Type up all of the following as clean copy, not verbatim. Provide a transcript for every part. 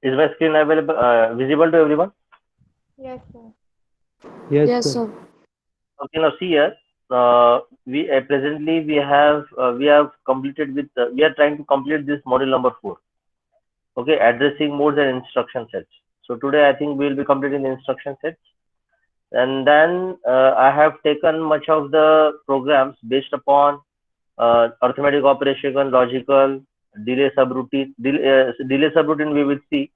Is my screen available, visible to everyone? Yes, sir. Yes, Yes, sir. sir. Okay, now see here. We presently we have completed with we are trying to complete this module number 4. Okay, addressing modes and instruction sets. So today I think we will be completing the instruction sets, and then I have taken much of the programs based upon arithmetic operation, logical, delay subroutine. Delay subroutine we will see.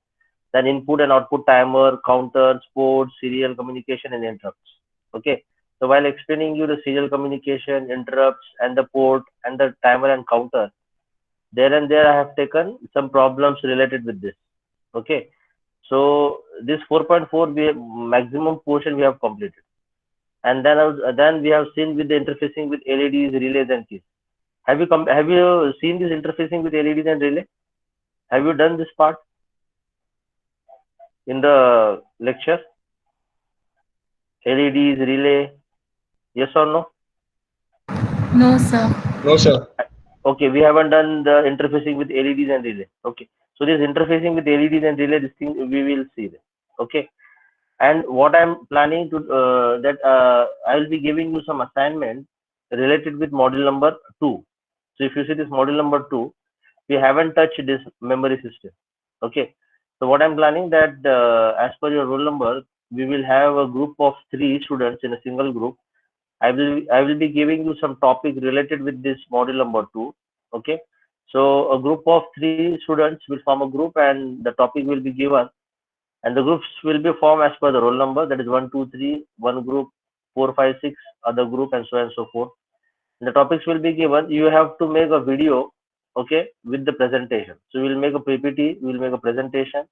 Then input and output timer, counters, ports, serial communication, and interrupts. Okay. So while explaining you the serial communication, interrupts, and the port and the timer and counter, there and there I have taken some problems related with this. Okay. So this 4.4 maximum portion we have completed, and then we have seen with the interfacing with LEDs, relays, and keys. Have you seen this interfacing with LEDs and relay? Have you done this part in the lecture? LEDs, relay, yes or no? No, sir. No, sir. Okay, we haven't done the interfacing with LEDs and relay. Okay, so this interfacing with LEDs and relay, this thing we will see that. Okay, and what I'm planning to that I will be giving you some assignment related with module number 2. So if you see this module number 2, we haven't touched this memory system. Okay, so what I'm planning that as per your roll number, we will have a group of 3 students in a single group. I will be giving you some topic related with this module number 2. Okay, so a group of 3 students will form a group, and the topic will be given, and the groups will be formed as per the roll number. That is 1, 2, 3, one group, 4, 5, 6 other group, and so on and so forth. And the topics will be given. You have to make a video, okay, with the presentation. So we'll make a PPT. We'll make a presentation.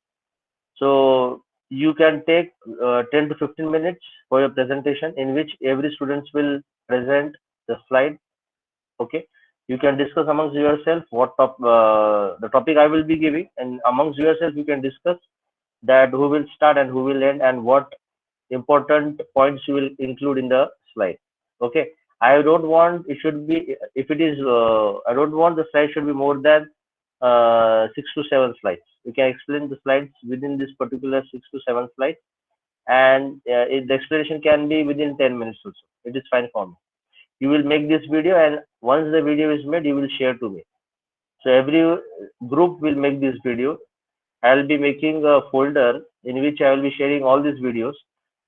So you can take 10 to 15 minutes for your presentation, in which every students will present the slide. Okay, you can discuss amongst yourself the topic I will be giving, and amongst yourself you can discuss that who will start and who will end, and what important points you will include in the slide. Okay, I don't want it should be, if it is I don't want the slide should be more than 6 to 7 slides. You can explain the slides within this particular 6 to 7 slides, and the explanation can be within 10 minutes also. It is fine for me. You will make this video, and once the video is made, you will share to me. So every group will make this video. I'll be making a folder in which I will be sharing all these videos.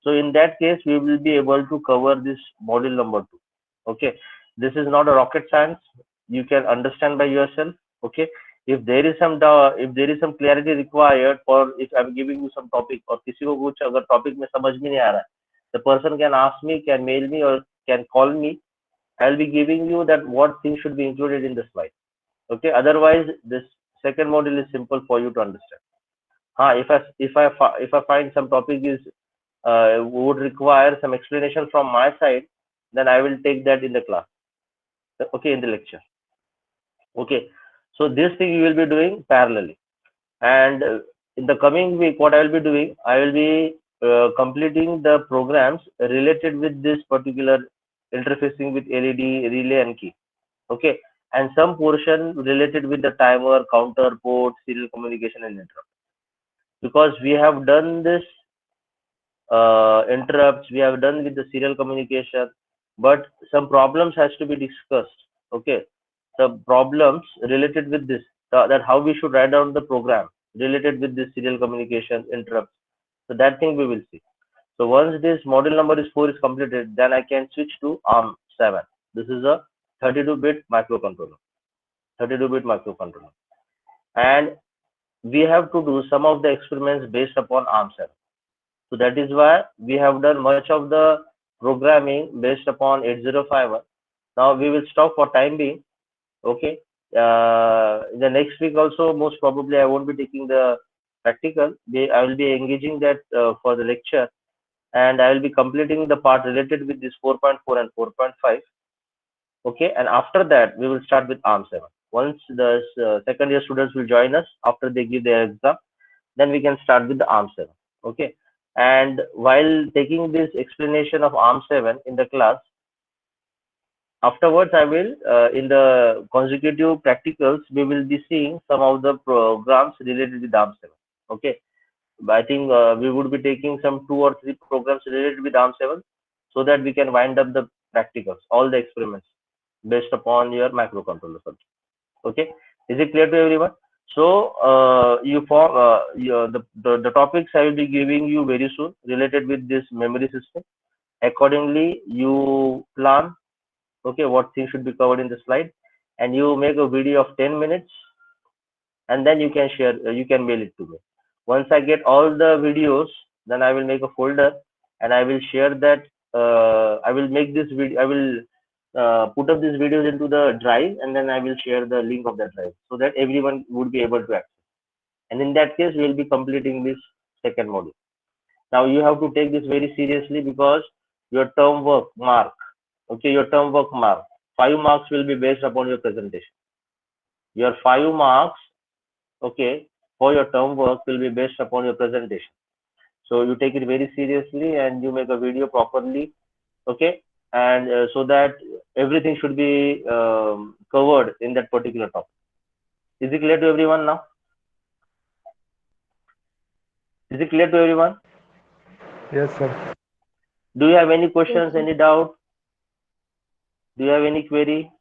So in that case, we will be able to cover this module number 2. Okay, this is not a rocket science. You can understand by yourself. Okay, if there is some clarity required, for if I'm giving you some topic, or किसी को कुछ अगर topic में समझ में नहीं आ रहा है, the person can ask me, can mail me, or can call me. I'll be giving you that what things should be included in the slide. Okay, otherwise this second module is simple for you to understand. If I find some topic is would require some explanation from my side, then I will take that in the class. Okay, in the lecture. Okay, so this thing you will be doing parallelly, and in the coming week, what I will be doing, I will be completing the programs related with this particular interfacing with LED, relay, and key. Okay, and some portion related with the timer, counter, port, serial communication, and interrupt. Because we have done this interrupts, we have done with the serial communication, but some problems has to be discussed. Okay, the problems related with this, that how we should write down the program related with this serial communication interrupts. So that thing we will see. So once this module number is 4 is completed, then I can switch to ARM7. This is a 32-bit microcontroller. 32-bit microcontroller, and we have to do some of the experiments based upon ARM7. So that is why we have done much of the programming based upon 8051. Now we will stop for time being. Okay. In the next week also, most probably I won't be taking the practical. I will be engaging that for the lecture, and I will be completing the part related with this 4.4 and 4.5. Okay, and after that we will start with ARM7. Once the second year students will join us after they give their exam, then we can start with the ARM7. Okay, and while taking this explanation of ARM7 in the class, afterwards I will in the consecutive practicals we will be seeing some of the programs related with ARM7. Okay, but I think we would be taking some 2 or 3 programs related with ARM7 so that we can wind up the practicals, all the experiments based upon your microcontroller subject. Okay, is it clear to everyone? So you form the topics I will be giving you very soon related with this memory system. Accordingly, you plan, okay, what things should be covered in the slide, and you make a video of 10 minutes, and then you can share, you can mail it to me. Once I get all the videos, then I will make a folder and I will share that. I will make this video, I will put up these videos into the drive, and then I will share the link of that drive so that everyone would be able to access. And in that case, we will be completing this second module. Now you have to take this very seriously because your term work mark, okay, your term work mark, 5 marks will be based upon your presentation. Your 5 marks, okay, for your term work will be based upon your presentation. So you take it very seriously and you make a video properly, okay, and so that everything should be covered in that particular topic. Is it clear to everyone now? Is it clear to everyone? Yes, sir. Do you have any Yes, questions, sir. any doubt? Do you have any query?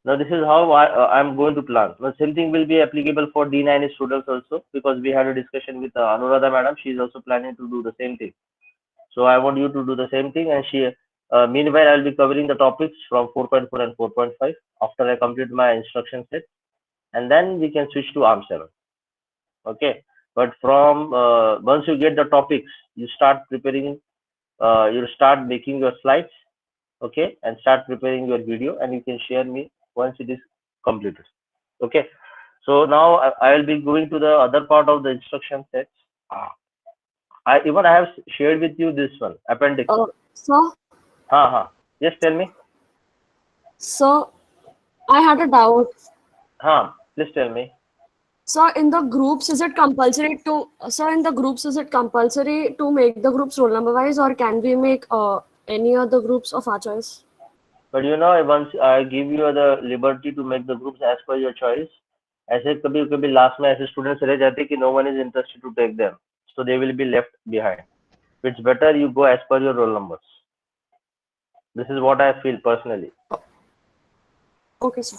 Now this is how I'm going to plan. Now same thing will be applicable for D9 students also, because we had a discussion with Anuradha madam. She is also planning to do the same thing. So I want you to do the same thing, and meanwhile I'll be covering the topics from 4.4 and 4.5 after I complete my instruction set, and then we can switch to ARM7. Okay, but from once you get the topics, you start preparing. You start making your slides, okay, and start preparing your video, and you can share me once it is completed. Okay, so now I will be going to the other part of the instruction sets. I have shared with you this one appendix. So, Just tell me. so I had a doubt. Please tell me. So in the groups, is it compulsory to? So in the groups, is it compulsory to make the groups roll number wise, or can we make any other groups of our choice? But once I give you the liberty to make the groups as per your choice, ऐसे कभी कभी last में ऐसे students रह जाते कि no one is interested to take them, so they will be left behind. It's better you go as per your roll numbers. This is what I feel personally. Okay, sir.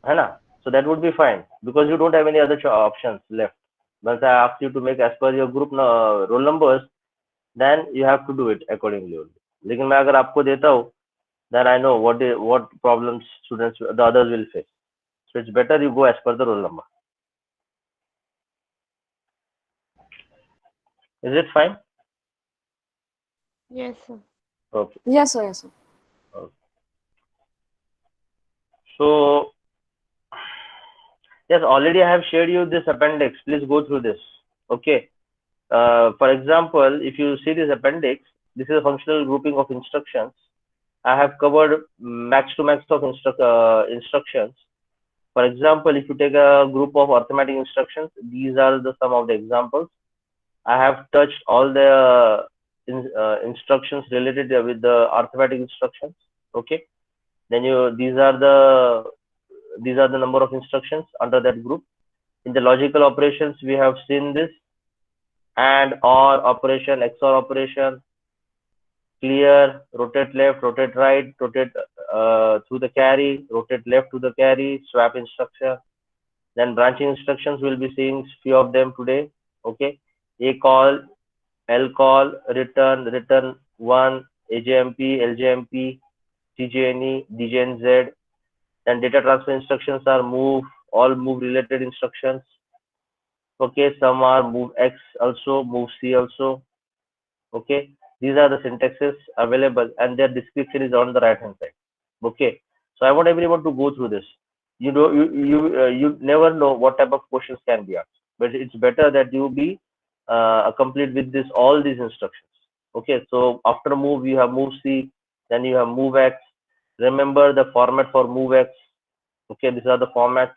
है ना? So that would be fine because you don't have any other options left. Once I ask you to make as per your group roll numbers, then you have to do it accordingly only. लेकिन मैं अगर आपको देता हूँ, then I know what problems students, the others will face. So it's better you go as per the roll number. Is it fine? Yes, sir. Okay. Yes, sir. Yes, sir. Okay. So yes, already I have shared you this appendix. Please go through this. Okay. For example, if you see this appendix, this is a functional grouping of instructions. I have covered max to max of instructions. For example, if you take a group of arithmetic instructions, these are some of the examples. I have touched all the instructions related with the arithmetic instructions. Okay. Then these are the number of instructions under that group. In the logical operations, we have seen this AND, OR operation, XOR operation, clear, rotate left, rotate right, rotate through the carry, rotate left to the carry, swap instruction. Then branching instructions, we'll be seeing few of them today. Okay, A call, L call, return 1, AJMP, LJMP, CJNE, DJNZ. Then data transfer instructions are move, all move related instructions. Okay, some are move X also, move C also. Okay, these are the syntaxes available and their description is on the right hand side. Okay, so I want everyone to go through this. You never know what type of questions can be asked, but it's better that you be complete with this all these instructions. Okay, so after move you have move C, then you have move X. Remember the format for move X. Okay, these are the formats.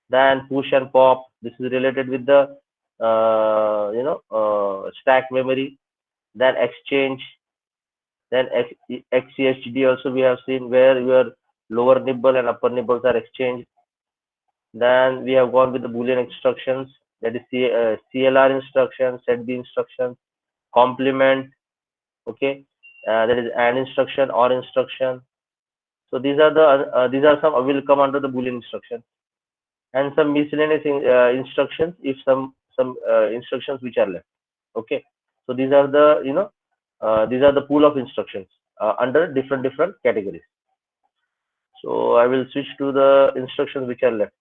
Then push and pop, this is related with the stack memory. Then exchange, then XCHD also we have seen where your lower nibble and upper nibbles are exchanged. Then we have gone with the Boolean instructions, that is CLR instruction, set B instruction, complement, okay, that is AND instruction or instruction. So these are some will come under the Boolean instruction, and some miscellaneous instructions if some instructions which are left. Okay, so these are the these are the pool of instructions under different categories. So I will switch to the instructions which are left.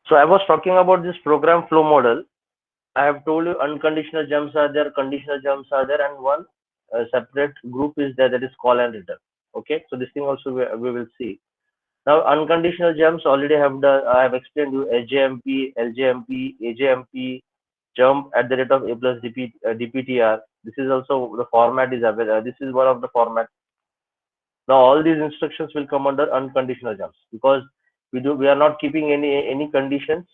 So I was talking about this program flow model. I have told you unconditional jumps are there, conditional jumps are there, and one separate group is there, that is call and return. Okay, so this thing also we will see. Now unconditional jumps already I have explained you SJMP, LJMP, AJMP, jump at the rate of A plus DPTR. This is also the format is available. This is one of the format. Now all these instructions will come under unconditional jumps because we are not keeping any conditions.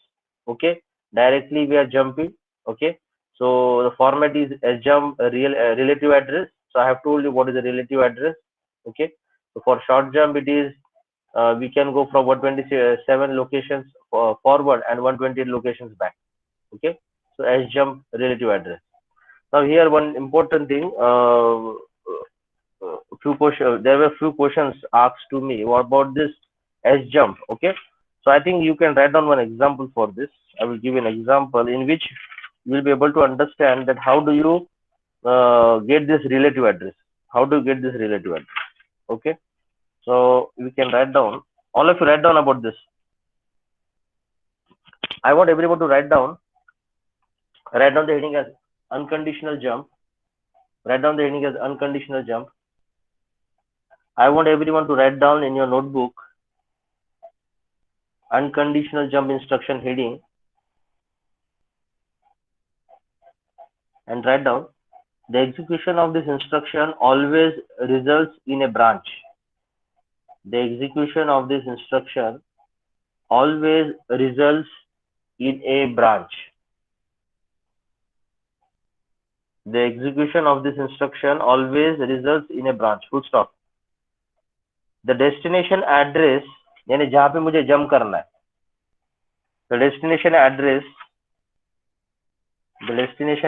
Okay, directly we are jumping. Okay, so the format is jump relative address. So I have told you what is the relative address. Okay, so for short jump it is we can go from 127 locations forward and 128 locations back. Okay, so S jump relative address. Now here one important thing. Few questions. There were few questions asked to me. What about this S jump? Okay, so I think you can write down one example for this. I will give you an example in which you will be able to understand that how do you get this relative address. How do you get this relative address? Okay, so we can write down. All of you write down about this. I want everyone to write down the heading as unconditional jump. Write down the heading as unconditional jump. I want everyone to write down in your notebook unconditional jump instruction heading and write down the execution of this instruction always results in a branch. The execution of this instruction always results in a branch. The execution of this instruction always results in a branch. Full stop. The destination address यानी जहाँ पे मुझे jump करना है, the destination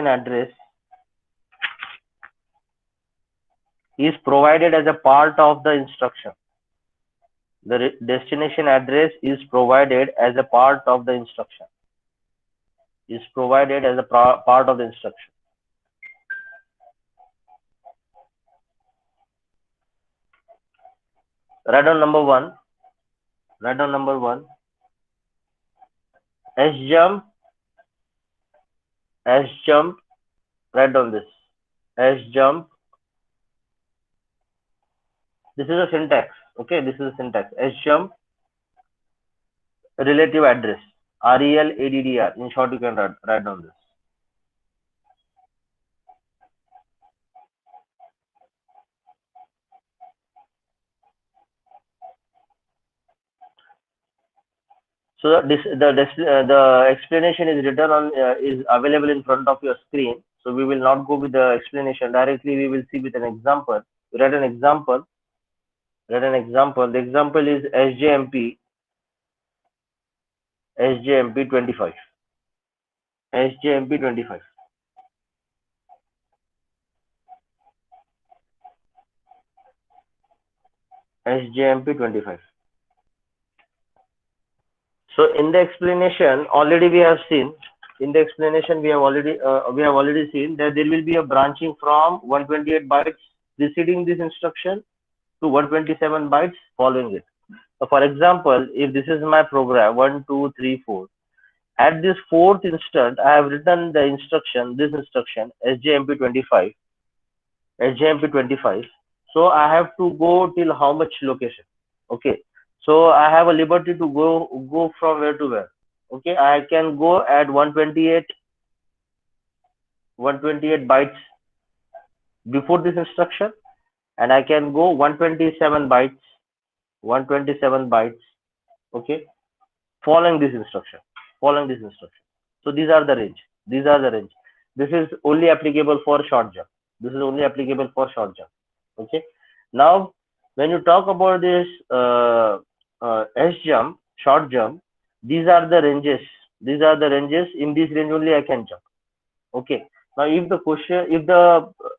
address is provided as a part of the instruction. The destination address is provided as a part of the instruction. Is provided as a part of the instruction. Write down number one. S jump. Write down this. S jump. This is a syntax. Okay, this is a syntax. S jump. Relative address. RELADDR. In short, you can write down this. So the explanation is written on is available in front of your screen. So we will not go with the explanation directly. We will see with an example. Write an example. The example is SJMP 25. SJMP 25. SJMP 25. So in the explanation, already we have seen. In the explanation, we have already seen that there will be a branching from 128 bytes preceding this instruction to 127 bytes following it. So for example, if this is my program 1, 2, 3, 4, at this fourth instant, I have written the instruction, this instruction SJMP 25. So I have to go till how much location? Okay. So I have a liberty to go from where to where. Okay, I can go at 128 bytes before this instruction, and I can go 127 bytes, okay, following this instruction. So these are the range. This is only applicable for short jump. Okay. Now, when you talk about this S jump, short jump, these are the ranges. In this range only I can jump. Okay. Now, if the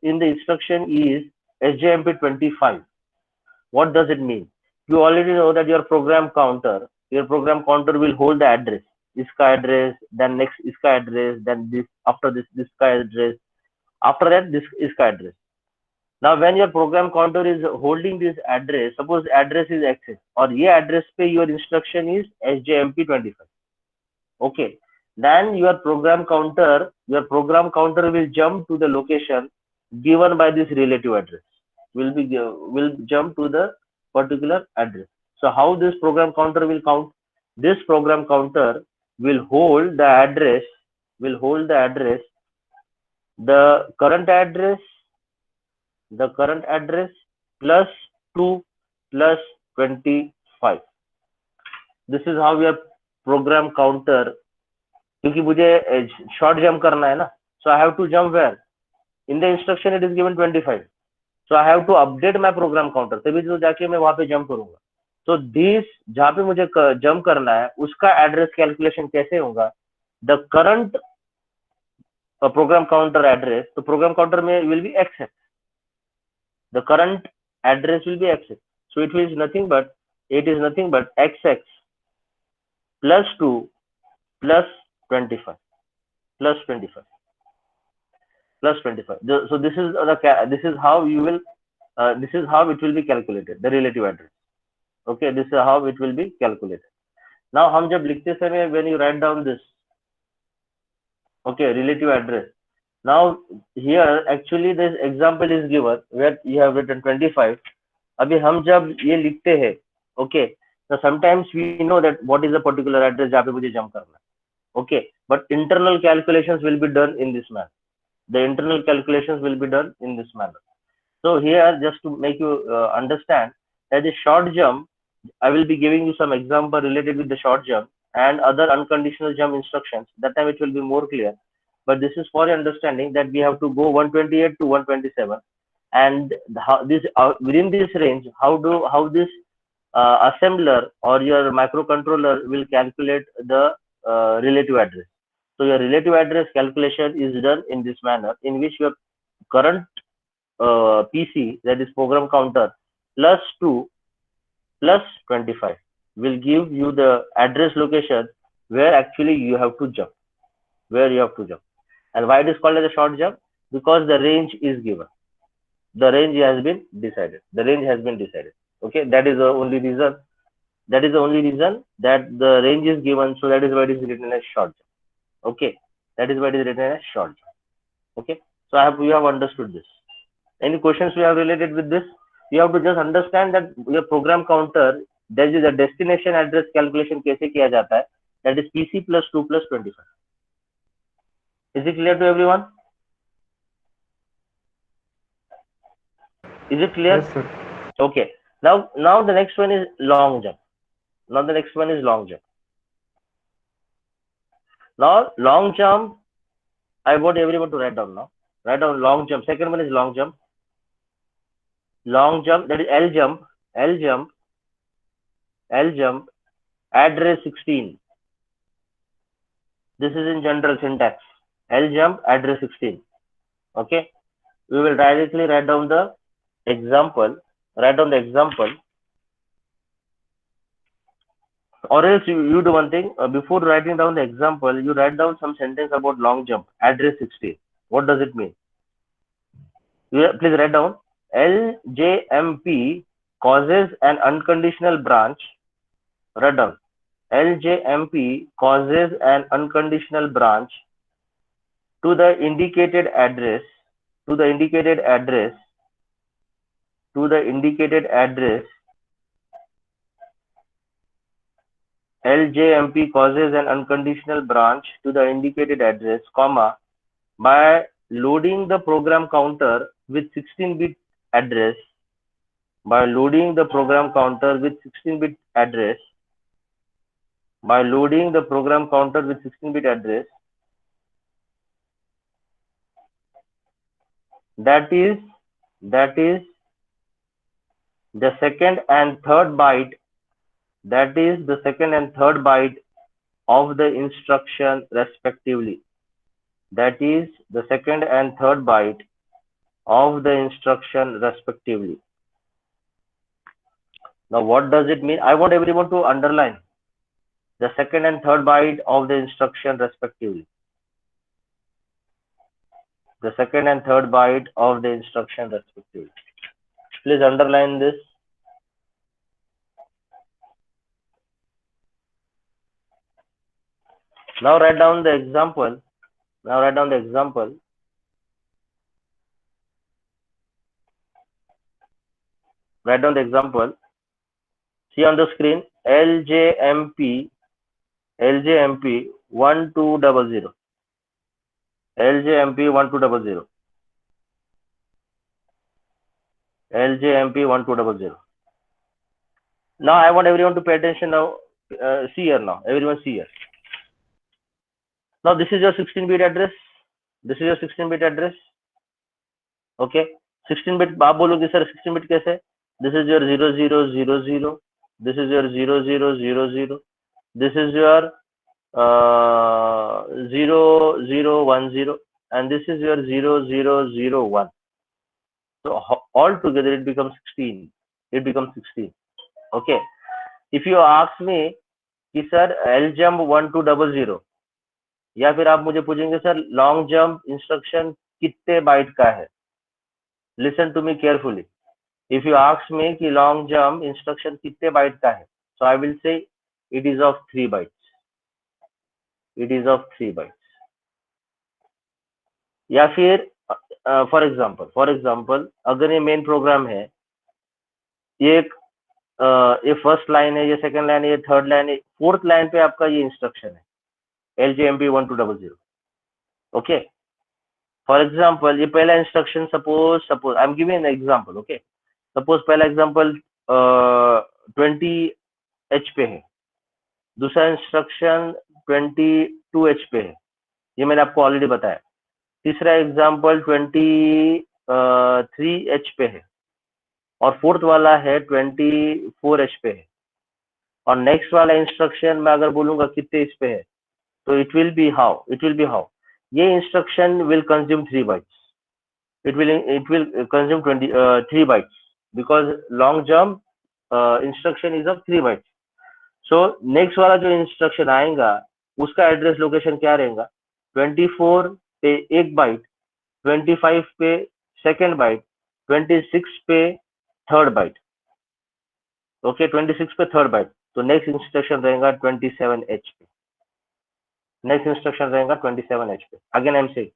in the instruction is SJMP 25, what does it mean? You already know that your program counter will hold the address, ISCA address, then next ISCA address, then this, after this ISCA address, after that this ISCA address. Now, when your program counter is holding this address, suppose address is access, or ये address पे your instruction is SJMP 25. Okay. Then your program counter will jump to the location given by this relative address. Will jump to the particular address. So how this program counter will count? This program counter will hold the address, the current address plus 2 plus 25. This is how your program counter, क्योंकि मुझे short jump करना है ना, so I have to jump where? In the instruction it is given 25. So I have to update my program counter, तभी तो जाके मैं वहां पे jump करूंगा. So this जहाँ पे मुझे jump करना है उसका address calculation कैसे होगा? The current program counter address, तो program counter में will be XX. The current address will be XX. So it is nothing but XX plus 2 plus 25. So this is how you will this is how it will be calculated, the relative address. Okay, this is how it will be calculated. Now हम जब लिखते समय, when you write down this, okay, relative address. Now here actually this example is given where you have written 25. अभी हम जब ये लिखते हैं, okay, so sometimes we know that what is the particular address जहाँ पे मुझे jump करना है. Okay, but internal calculations will be done in this manner. So here, just to make you understand that the short jump, I will be giving you some example related with the short jump and other unconditional jump instructions. That time it will be more clear. But this is for your understanding that we have to go 128 to 127, and how this within this range, how this assembler or your microcontroller will calculate the relative address. So your relative address calculation is done in this manner, in which your current PC, that is program counter, plus 2 plus 25 will give you the address location where actually you have to jump. And why it is called as a short jump? Because the range is given. The range has been decided. Okay, that is the only reason. That the range is given. So that is why it is written as short jump. Okay, that is why it is written as short jump. Okay, so I hope you have understood this. Any questions we have related with this? You have to just understand that your program counter, there is a destination address calculation कैसे किया जाता है. That is PC plus 2 plus 25. Is it clear to everyone? Is it clear? Yes, sir. Okay. Now the next one is long jump. Now long jump, I want everyone to write down now. Write down long jump. Second one is long jump. That is L jump, address 16. This is in general syntax. L jump, address 16. Okay. We will directly write down the example. Or else you do one thing, before writing down the example, you write down some sentence about long jump, address 16. What does it mean? Please write down. LJMP causes an unconditional branch. Write down. LJMP causes an unconditional branch to the indicated address. LJMP causes an unconditional branch to the indicated address, comma, by loading the program counter with 16-bit address, by loading the program counter with 16-bit address, by loading the program counter with 16-bit address, that is the second and third byte, that is the second and third byte of the instruction respectively. That is the second and third byte of the instruction respectively. Now what does it mean? I want everyone to underline the second and third byte of the instruction respectively. The second and third byte of the instruction respectively. Please underline this. Now write down the example. Write down the example See on the screen, LJMP 1200. LJMP 1200. LJMP 1200. Now I want everyone to pay attention now. See here now. Everyone see here. Now this is your 16-bit address. This is your 16-bit address. Okay. 16-bit. आप बोलोगे sir 16-bit कैसे? This is your 0000. This is your 0000. This is your 0010, and this is your 0001. So all together it becomes 16. It becomes 16. Okay. If you ask me कि sir LJump 1200, या फिर आप मुझे पूछेंगे sir long jump instruction कितने byte का है, listen to me carefully. If you ask me कि लॉन्ग जंप इंस्ट्रक्शन कितने बाइट का है, so I will say it is of 3 bytes. It is of 3 bytes. या फिर फॉर एग्जांपल अगर ये मेन प्रोग्राम है, ये फर्स्ट लाइन है, ये सेकंड लाइन है, ये थर्ड लाइन है, फोर्थ लाइन पे आपका ये इंस्ट्रक्शन है LJMP 1200. ओके. फॉर एग्जांपल ये पहला instruction, suppose I am giving an example. Okay. Suppose पहला एग्जांपल 20H पे है, दूसरा इंस्ट्रक्शन 22H पे है, ये मैंने आपको ऑलरेडी बताया. तीसरा एग्जांपल 23H पे है, और फोर्थ वाला है 24H पे है. और नेक्स्ट वाला इंस्ट्रक्शन मैं अगर बोलूंगा कितने इस पे है, तो it will be how. ये instruction will consume 3 bytes. It will consume 3 bytes because long jump instruction is of 3 bytes. So next वाला जो instruction आएगा उसका एड्रेस लोकेशन क्या रहेगा? 24 पे 1 बाइट, 25 पे सेकेंड बाइट, 26 पे थर्ड बाइट. ओके. 26 पे थर्ड बाइट. तो नेक्स्ट इंस्ट्रक्शन रहेगा 27H पे. नेक्स्ट इंस्ट्रक्शन रहेगा 27H पे. Again I am saying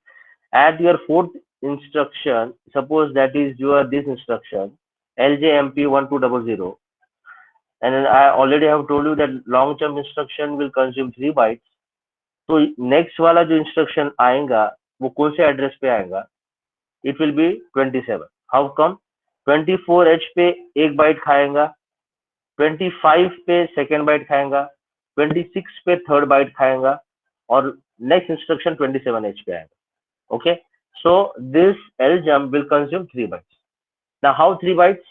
at your fourth instruction, suppose that is your this instruction LJMP 1200, and I already have told you that long jump instruction will consume 3 bytes. तो next वाला जो instruction आएगा वो कौन से address पे आएगा? It will be 27. How come? 24H पे 1 बाइट खाएगा, 25 पे सेकेंड बाइट खाएगा, 26 पे थर्ड बाइट खाएगा, और नेक्स्ट इंस्ट्रक्शन 27H पे आएगा. Okay, so this LJump will consume 3 bytes. Now how 3 bytes?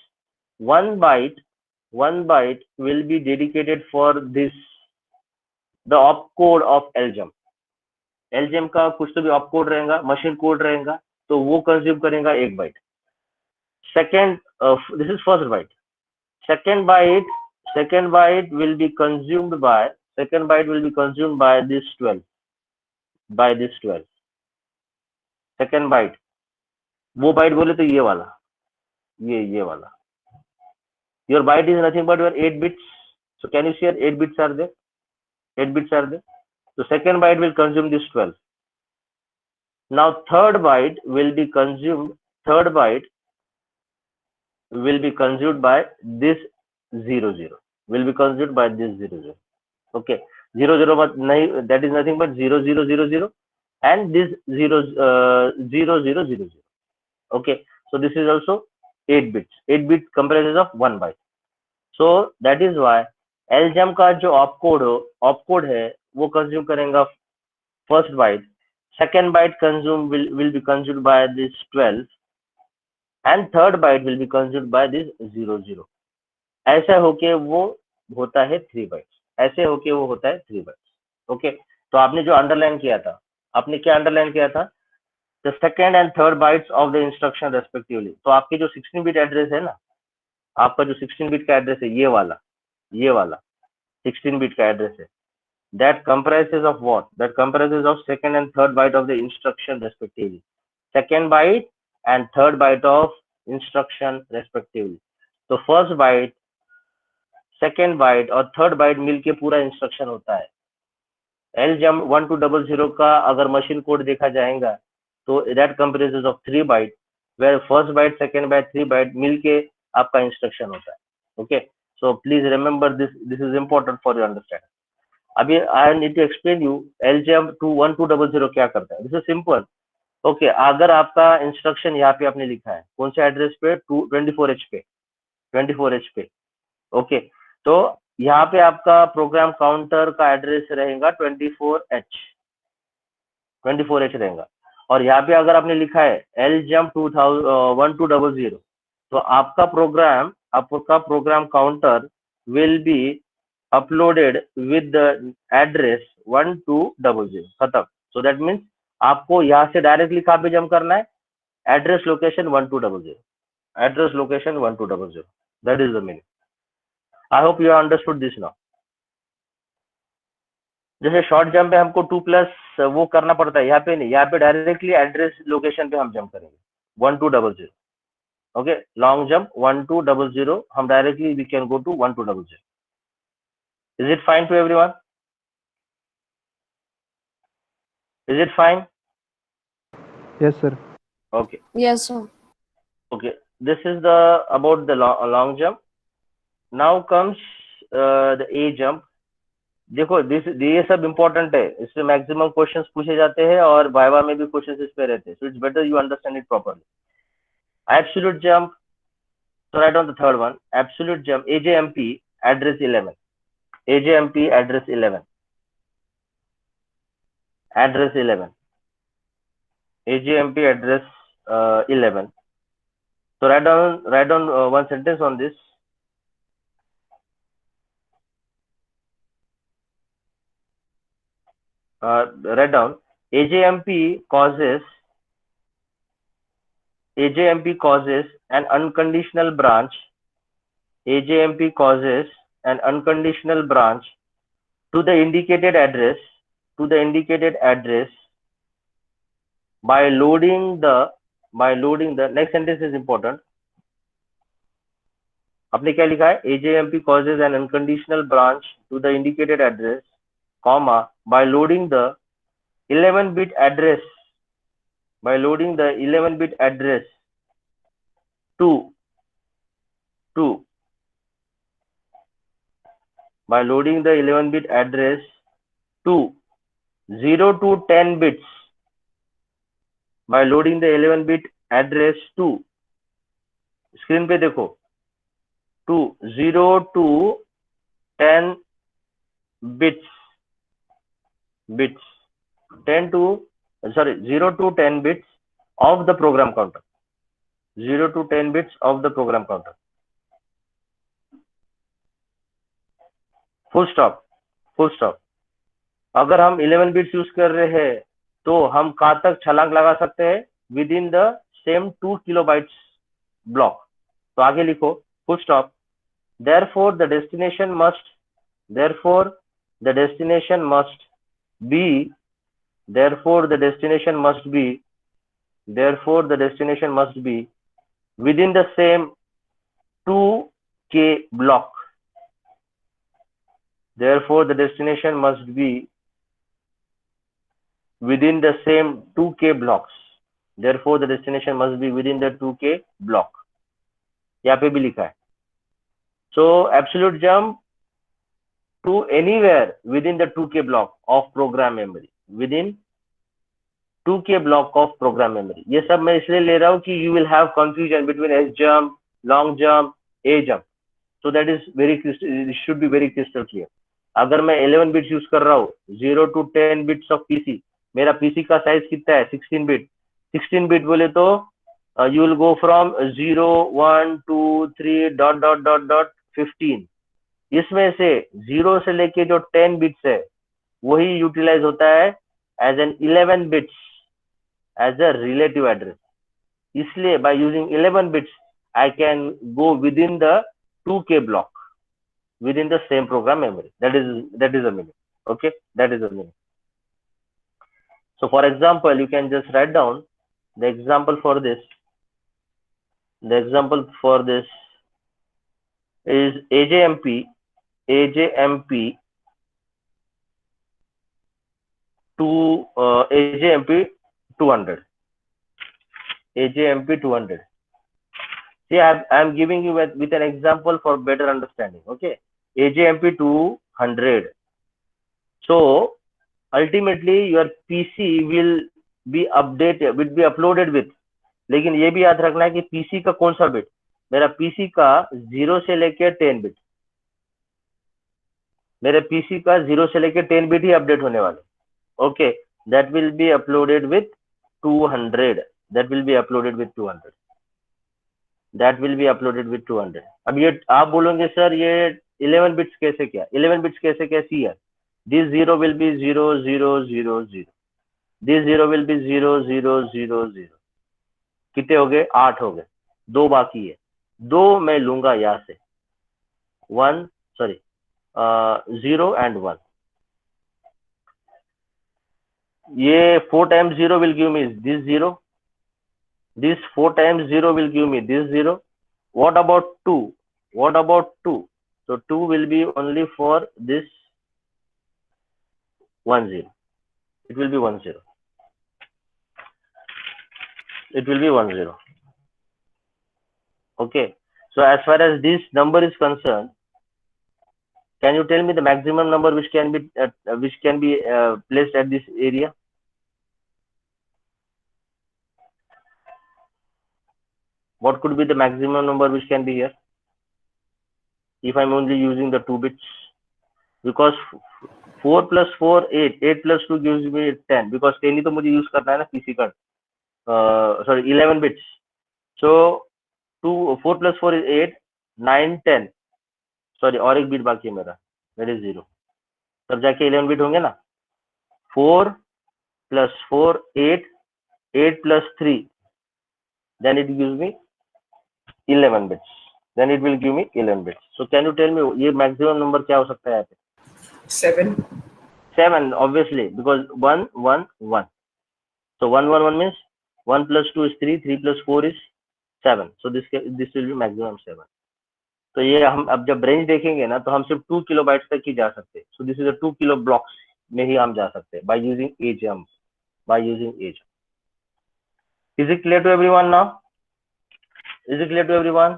One byte will be dedicated for this, the opcode of LJump. LJump का कुछ तो भी opcode रहेगा, मशीन कोड रहेगा, तो वो कंज्यूम करेगा 1 byte. Second, this is first byte. Second byte will be consumed by this 12. Second byte, वो बाइट बोले तो ये वाला, ये वाला. Your byte is nothing but your 8 bits. So can you see 8 bits are there? 8 bits are there. So second byte will consume this 12. Now third byte will be consumed by this 00. Will be consumed by this 00. Okay. 00 but nahi, that is nothing but 0000. and this 0000. Okay, so this is also 8 bits. 8 bit comprises of 1 byte. So that is why LJAM का जो opcode है वो consume करेगा first byte, second byte will be consumed by this 12, and third byte will be consumed by this 00. ऐसा होके वो होता है 3 bytes. ऐसे होके वो होता है 3 bytes. ओके, तो आपने जो अंडरलाइन किया था, आपने क्या अंडरलाइन किया था? The second and third bytes of the instruction respectively. तो आपकी जो 16 बिट एड्रेस है ना, आपका जो 16 बिट का एड्रेस है, ये वाला 16 बिट का एड्रेस है, that comprises of what? That comprises of second and third byte of the instruction respectively. Second byte and third byte of instruction respectively. तो first byte, second byte और third byte मिलके पूरा instruction होता है. LJAM 1200 का अगर machine code देखा जाएगा तो that comprises of 3 byte, where first byte, second byte, 3 byte मिलके आपका इंस्ट्रक्शन होता है. Okay, so please remember this. This is important for your understanding. अभी I need to explain you LJAM 1200 क्या करता है. This is simple. ओके, अगर आपका इंस्ट्रक्शन यहाँ पे आपने लिखा है कौन से एड्रेस पे, 24H पे. ओके, तो यहाँ पे आपका प्रोग्राम काउंटर का एड्रेस रहेगा 24H रहेगा. और यहाँ पे अगर आपने लिखा है LJAM 1200, तो आपका program counter will be uploaded with the address 1200. खत्म. So that means आपको यहाँ से डायरेक्टली कहाँ पे जंप करना है? Address location 1200. Address location 1200. That is the meaning. I hope you understood this now. जैसे शॉर्ट जंप पे हमको 2+ वो करना पड़ता है, यहाँ पे नहीं. यहाँ पे डायरेक्टली एड्रेस लोकेशन पे हम जंप करेंगे 1200. ओके, लॉन्ग जंप 1200, हम directly we can go to 1200. Is it fine to everyone? Is it fine? Yes, sir. Okay. Yes, sir. Okay. This is the about the long jump. Now comes the A jump. देखो ये सब important है. इसमें maximum questions पूछे जाते हैं और viva में भी क्वेश्चंस इस पे रहते हैं. So it's better you understand it properly. Absolute jump. So write down the third one. Absolute jump. AJMP address 11. AJMP address 11. Address 11. AJMP address 11. So write down one sentence on this. Write down AJMP causes an unconditional branch. AJMP causes an unconditional branch to the indicated address by loading the next sentence is important. आपने क्या लिखा है? AJMP causes an unconditional branch to the indicated address, comma, by loading the 11-bit address to by loading the 11-bit address to 0 to 10 bits. By loading the 11-bit address to, screen पे देखो, to 0 to 10 bits 0 to 10 bits of the program counter. 0 to 10 bits of the program counter. Full stop. अगर हम 11 bits use कर रहे हैं तो हम कहाँ तक छलांग लगा सकते हैं? With in the same 2 kilobytes block. तो आगे लिखो full stop. therefore the destination must be within the same 2K block. Therefore the destination must be within the same 2K blocks. Therefore the destination must be within the 2K block. यहाँ पे भी लिखा है. So absolute jump to anywhere within the 2K block of program memory. Within 2K block of program memory. ये सब मैं इसलिए ले रहा हूँ कि you will have confusion between S jump, long jump, A jump. So that is it should be very crystal clear. अगर मैं 11 बिट्स यूज कर रहा हूँ 0 to 10 बिट्स ऑफ पीसी, मेरा पीसी का साइज कितना है 16 बिट. 16 बिट बोले तो you will go from 0 1 2 3 dot dot dot dot 15. इसमें से 0 से लेके जो 10 बिट्स है वही यूटिलाइज होता है as an 11 bits as a relative address. इसलिए by using 11 bits I can go within the 2K block within the same program memory. That is a meaning. Okay, that is a meaning. So for example, you can just write down the example for this. The example for this is AJMP 200. AJMP 200. See, I'm giving you with an example for better understanding. Okay, AJMP 200. So ultimately your PC will be uploaded with. लेकिन ये भी याद रखना है कि PC का कौन सा बिट. मेरा पीसी का 0 से लेके 10 बिट. मेरे पीसी का 0 से लेके 10 बिट ही अपडेट होने वाले. Okay, that will be uploaded with 200. That will be uploaded with 200. That will be uploaded with 200. अब ये आप बोलोगे सर ये 11 बिट्स कैसे क्या, 11 बिट्स कैसे क्या. सी है, this 0 will be 0 0 0 0. This 0 will be 0 0 0 0. कितने हो गए, 8 हो गए. 2 बाकी है, 2 मैं लूंगा यहाँ से. 0 and 1. ये 4 times 0 will give me this 0. This 4 times 0 will give me this 0. What about 2? What about 2? So 2 will be only for this 1 0. It will be 1 0. It will be 1 0. Okay. So as far as this number is concerned, can you tell me the maximum number which can be placed at this area? What could be the maximum number which can be here if I'm only using the 2 bits? Because 4 plus 4 8, 8 plus 2 gives me 10, because 10 ही तो मुझे use करना है ना PC का. Sorry, 11 bits. So 4 plus 4 is 8, 9 10. Sorry, और एक bit बाकी है मेरा, that is 0. तब जाके 11 बिट होंगे ना. 4 plus 4 8, 8 plus 3, then it gives me 11 bits. Then it will give me 11 bits. So can you tell me ये maximum number क्या हो सकता है यहाँ पे? 7. 7 obviously, because 1 1 1. So 1 1 1 means 1 plus 2 is 3, 3 plus 4 is 7. So this will be maximum 7. तो ये हम अब जब रेंज देखेंगे ना तो हम सिर्फ 2 किलोबाइट्स तक ही जा सकते हैं. So this is a 2 kilo blocks में ही हम जा सकते हैं by using a jump. Is it clear to everyone now? Is it clear to everyone?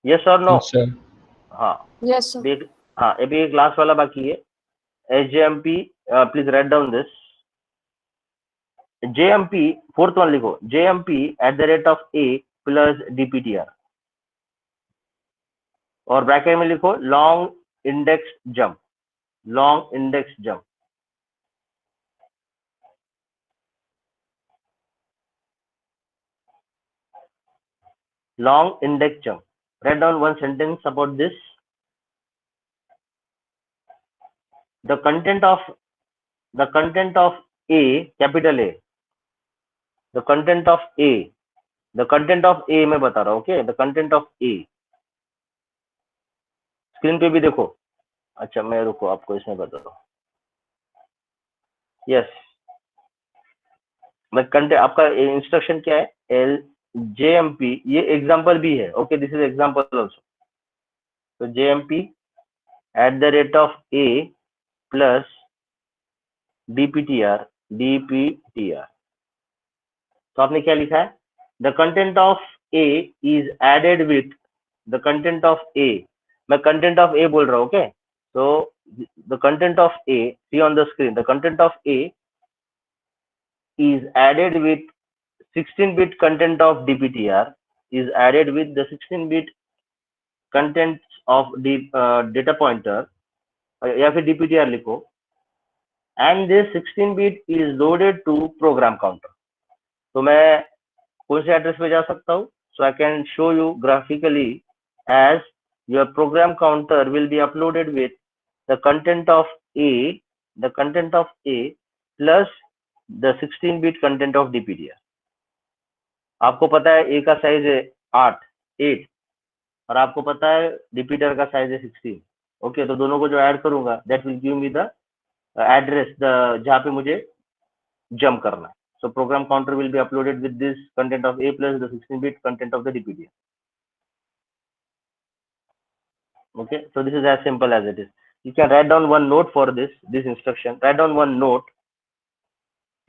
Yes और नो? हाँ, Yes, sir. हाँ, अभी एक लास्ट वाला बाकी है. HJMP, please write down this. JMP, fourth one लिखो, JMP@a प्लस DPTR, और ब्रैकेट में लिखो long index jump. Long index jump. Long index jump. Write down one sentence about this. The content of A, capital A. The content of A मैं बता रहा हूँ. Okay, the content of A. Screen पे भी देखो. अच्छा, मैं रुको आपको इसमें बता रहा हूँ. यस, मैं कंटेंट, आपका इंस्ट्रक्शन क्या है? JMP, ये एग्जांपल भी है. Okay, this is example also. तो JMP@a प्लस DPTR. तो आपने क्या लिखा है? The content of A is added with the content of A. मैं कंटेंट ऑफ A बोल रहा हूँ. ओके, तो the content of A, see on the screen, the content of A is added with 16-bit content of DPTR is added with the 16-bit contents of data pointer या फिर DPTR लिखो, and this 16-bit is loaded to program counter. तो मैं कौन से address पे जा सकता हूँ? So I can show you graphically as your program counter will be uploaded with the content of A plus the 16-bit content of DPTR. आपको पता है A का साइज है 8 और आपको पता है DPTR का साइज है 16. ओके, तो दोनों को जो ऐड करूंगा that will give me the address जहाँ पे मुझे जंप करना है. So program counter will be uploaded with this content of A plus the 16-bit content of the DPTR. Okay, so this is as simple as it is. You can write down one note for this instruction. Write down one note.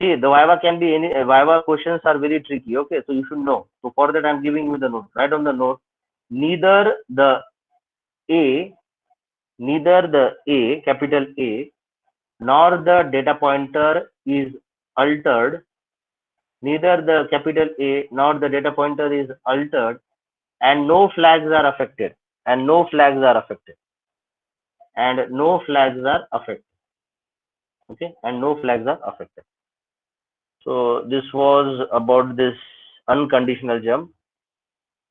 See, the Viva can be any Viva questions are very tricky. Okay, so you should know. So for that, I'm giving you the note. Write down the note. Neither the A, capital A, nor the data pointer is altered. Neither the capital A nor the data pointer is altered, and no flags are affected. And no flags are affected. Okay, and no flags are affected. So this was about this unconditional jump.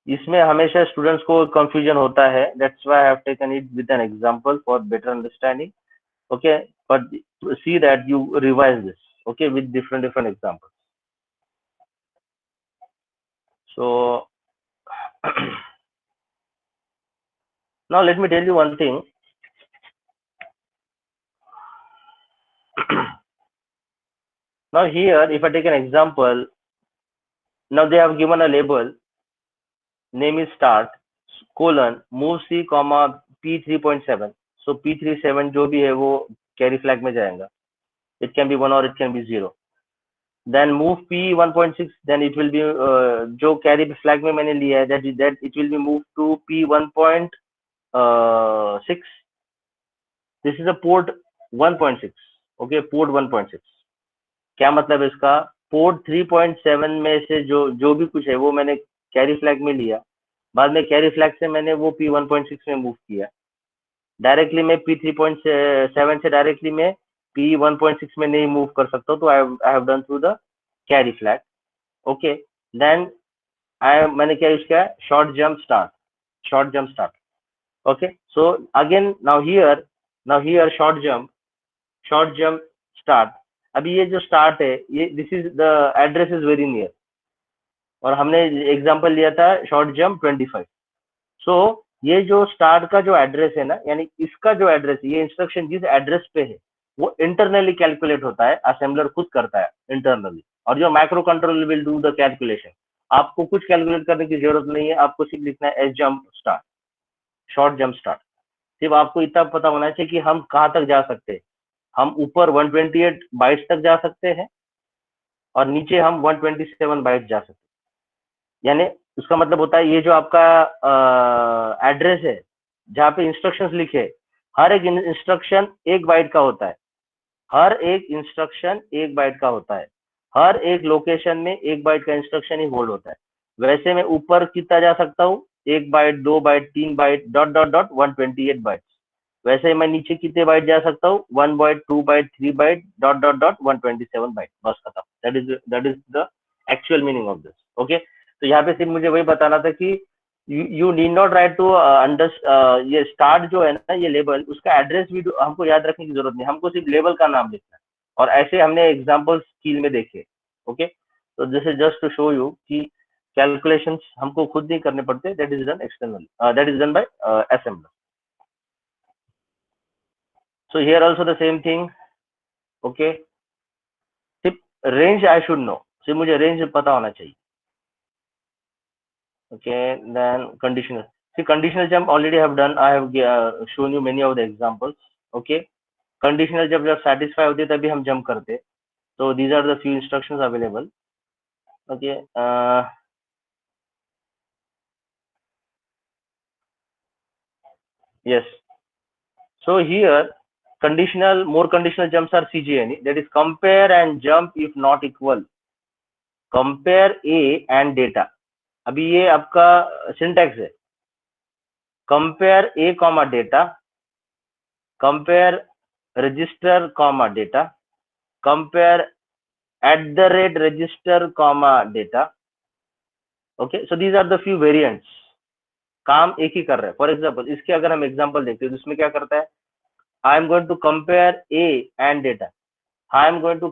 इसमें हमेशा students को confusion होता है. That's why I have taken it with an example for better understanding. Okay, but see that you revise this. Okay, with different examples. So now let me tell you one thing. Now here, if I take an example, now they have given a label, name is start, colon, move C, comma, P3.7. So P37 जो भी है वो carry flag में जाएगा. It can be 1 or it can be 0. Then move P1.6, then it will be जो carry flag में मैंने लिया है, that it will be moved to P1.6. This is a port 1.6. Okay, port 1.6. क्या मतलब है इसका? पोर्ट 3.7 में से जो भी कुछ है वो मैंने कैरी फ्लैग में लिया, बाद में कैरी फ्लैग से मैंने वो P1.6 में मूव किया. डायरेक्टली मैं P3.7 से डायरेक्टली मैं P1.6 में नहीं मूव कर सकता, तो I have done through the carry flag. Okay, then मैंने क्या यूज किया? Short jump start. Okay, so again now here short jump start. अभी ये जो स्टार्ट है, ये this is the address is very near, और हमने एग्जांपल लिया था शॉर्ट जंप 25. सो ये जो स्टार्ट का जो एड्रेस है ना, यानी इसका जो एड्रेस है, ये इंस्ट्रक्शन जिस एड्रेस पे है वो इंटरनली कैलकुलेट होता है, असेंबलर खुद करता है इंटरनली, और जो micro controller will do the calculation. आपको कुछ कैलकुलेट करने की जरूरत नहीं है, आपको सिर्फ लिखना है S jump start, short jump start. सिर्फ आपको इतना पता होना चाहिए कि हम कहाँ तक जा सकते हैं. हम ऊपर 128 बाइट्स तक जा सकते हैं और नीचे हम 127 बाइट्स जा सकते हैं. यानी उसका मतलब होता है ये जो आपका एड्रेस है जहाँ पे इंस्ट्रक्शंस लिखे, हर एक इंस्ट्रक्शन 1 बाइट का होता है. हर एक लोकेशन में 1 बाइट का इंस्ट्रक्शन ही होल्ड होता है. वैसे मैं ऊपर कितना जा सकता हूँ? 1 byte, 2 byte, 3 byte, dot dot dot 128 bytes. वैसे मैं नीचे कितने बाइट जा सकता हूँ? 1 byte, 2 byte, 3 byte, dot dot dot 127 byte. बस खत्म. That is the actual meaning of this. Okay, तो यहाँ पे सिर्फ मुझे वही बताना था कि you need not write to ये स्टार्ट जो है ना, ये लेबल, उसका एड्रेस भी हमको याद रखने की जरूरत नहीं, हमको सिर्फ लेबल का नाम लिखना है. और ऐसे हमने एग्जाम्पल स्किल में देखे. ओके, तो this is just to show you कि कैलकुलेशंस हमको खुद नहीं करने पड़ते. That is done externally, that is done by assembler. So here also the same thing. Okay, सिर्फ रेंज आई शुड नो, सिर्फ मुझे रेंज पता होना चाहिए. Okay, then conditional. See, conditional jump already have done. I have shown you many of the examples. Okay, conditional जब satisfy होती है तभी हम jump करते. So these are the few instructions available. Okay, yes. So here more conditional jumps are CJNE, that is compare and jump if not equal. Compare A and data. अभी ये आपका syntax है. Compare A comma data, compare register comma data, compare @ register comma data. Okay, so these are the few variants. काम एक ही कर रहा है. For example इसके अगर हम एग्जाम्पल देखते हैं तो इसमें क्या करता है, I am going to compare A and data. I am going to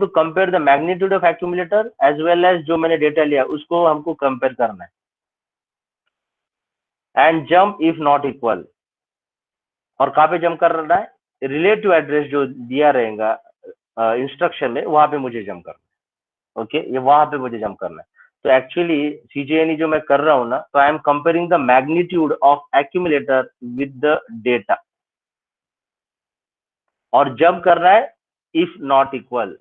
compare the magnitude of accumulator as well as जो मैंने डेटा लिया उसको हमको कंपेयर करना है. And jump if not equal, और कहाँ पे जंप करना है, रिलेटिव एड्रेस जो दिया रहेगा इंस्ट्रक्शन में वहां पे मुझे जंप करना है. ओके, ये वहां पे मुझे जंप करना है. तो एक्चुअली CJNE जो मैं कर रहा हूँ ना, तो I am comparing the magnitude of accumulator with the data, और जंप कर रहा है if not equal,